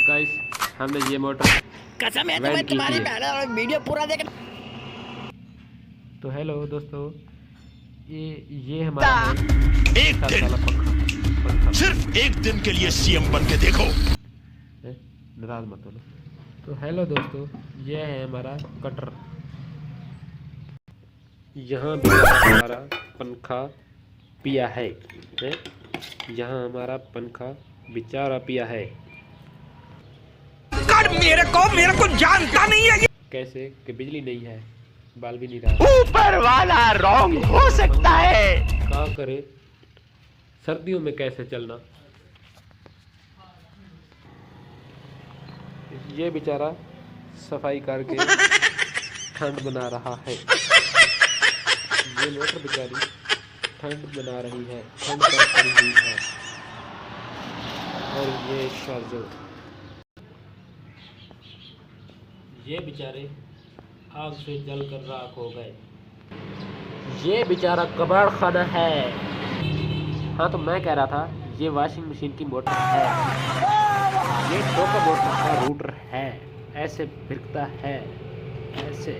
Guys हमने ये motor कसम है वैन तुम्हें, की तुम्हारी थी। पहला वीडियो पूरा देख। तो हेलो दोस्तों, ये हमारा है एक 7 दिन, साल पंखा। सिर्फ एक दिन के लिए सीएम बन के देखो। नाराज मत बोलो। तो हेलो दोस्तों, ये है हमारा कटर। यहाँ भी हमारा पंखा पिया है, यहाँ हमारा पंखा बेचारा पिया है। मेरे को जानता नहीं है। कैसे कि बिजली नहीं है, बाल भी नहीं रहा। ऊपर वाला रॉन्ग हो सकता है। क्या करे, सर्दियों में कैसे चलना। ये बेचारा सफाई करके ठंड बना रहा है। ये मोटर बेचारी ठंड बना रही है, ठंड पर पड़ी हुई है। और ये शार्जो, ये बेचारे आग से जलकर राख हो गए। ये बेचारा कबाड़ खाना है। हाँ, तो मैं कह रहा था ये वॉशिंग मशीन की मोटर है, ये टोका मोटर का रूटर है। ऐसे भिरकता है, ऐसे